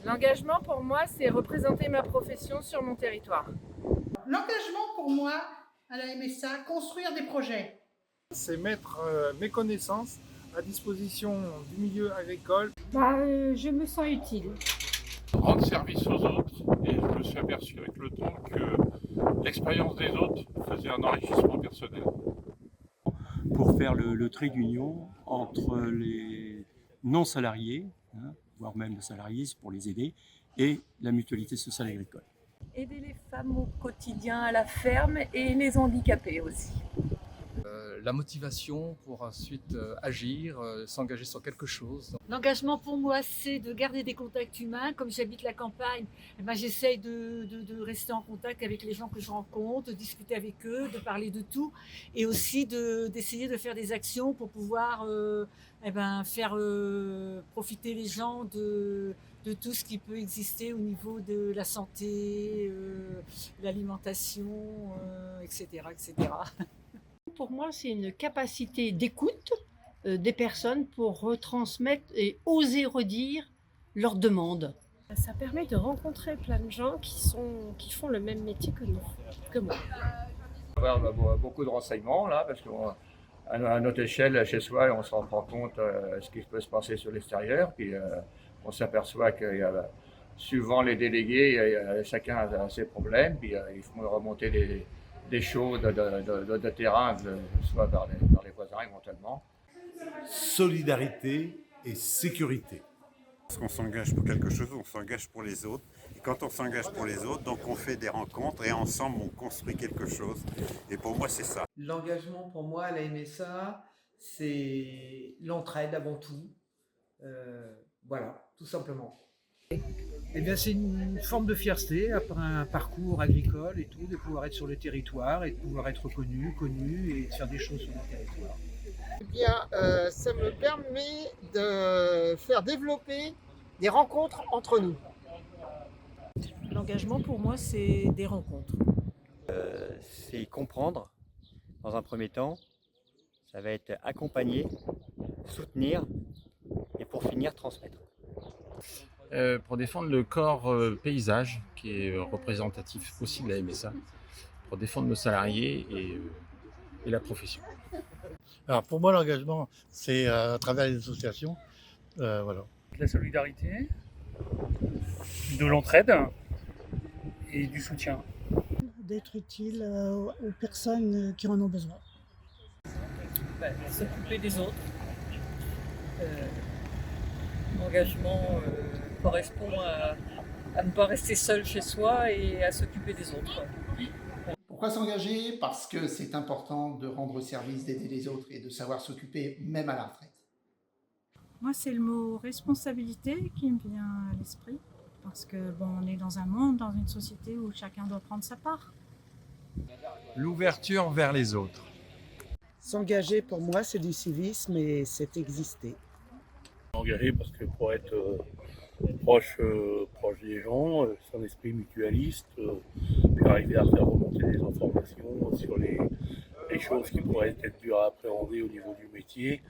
L'engagement pour moi, c'est représenter ma profession sur mon territoire. L'engagement pour moi, à la MSA, construire des projets. C'est mettre mes connaissances à disposition du milieu agricole. Je me sens utile. Rendre service aux autres, et je me suis aperçu avec le temps que l'expérience des autres faisait un enrichissement personnel. Pour faire le trait d'union entre les non-salariés, voire même les salariés pour les aider, et la mutualité sociale agricole. Aider les femmes au quotidien à la ferme et les handicapés aussi. La motivation pour ensuite agir, s'engager sur quelque chose. L'engagement pour moi, c'est de garder des contacts humains. Comme j'habite la campagne, j'essaye de rester en contact avec les gens que je rencontre, de discuter avec eux, de parler de tout, et aussi d'essayer de faire des actions pour pouvoir faire profiter les gens de tout ce qui peut exister au niveau de la santé, l'alimentation, etc., etc. Pour moi, c'est une capacité d'écoute des personnes pour retransmettre et oser redire leurs demandes. Ça permet de rencontrer plein de gens qui font le même métier que nous, que moi. Avoir beaucoup de renseignements là, parce qu'à notre échelle, chez soi, on se rend pas compte de ce qui peut se passer sur l'extérieur. Puis on s'aperçoit que suivant les délégués, chacun a ses problèmes. Puis il faut remonter des choses de terrain, soit vers les voisins éventuellement. Solidarité et sécurité. Parce qu'on s'engage pour quelque chose, on s'engage pour les autres. Et quand on s'engage pour les autres, donc on fait des rencontres et ensemble on construit quelque chose. Et pour moi, c'est ça. L'engagement pour moi à la MSA, c'est l'entraide avant tout. Voilà, tout simplement. Eh bien, c'est une forme de fierté après un parcours agricole et tout, de pouvoir être sur le territoire et de pouvoir être connu et de faire des choses sur le territoire. Eh bien, ça me permet de faire développer des rencontres entre nous. L'engagement pour moi, c'est des rencontres. C'est comprendre dans un premier temps, ça va être accompagner, soutenir et pour finir transmettre. Pour défendre le corps paysage, qui est représentatif aussi de la MSA, pour défendre nos salariés et la profession. Alors pour moi, l'engagement, c'est à travers les associations. Voilà. De la solidarité, de l'entraide et du soutien. D'être utile aux personnes qui en ont besoin. S'occuper des autres. L'engagement correspond à ne pas rester seul chez soi et à s'occuper des autres. Pourquoi s'engager? Parce que c'est important de rendre service, d'aider les autres et de savoir s'occuper même à la retraite. Moi, c'est le mot responsabilité qui me vient à l'esprit. Parce que on est dans un monde, dans une société où chacun doit prendre sa part. L'ouverture vers les autres. S'engager pour moi, c'est du civisme et c'est exister. Engagé parce que pour être proche des gens, c'est un esprit mutualiste, puis arriver à faire remonter des informations sur les choses qui pourraient être dures à appréhender au niveau du métier.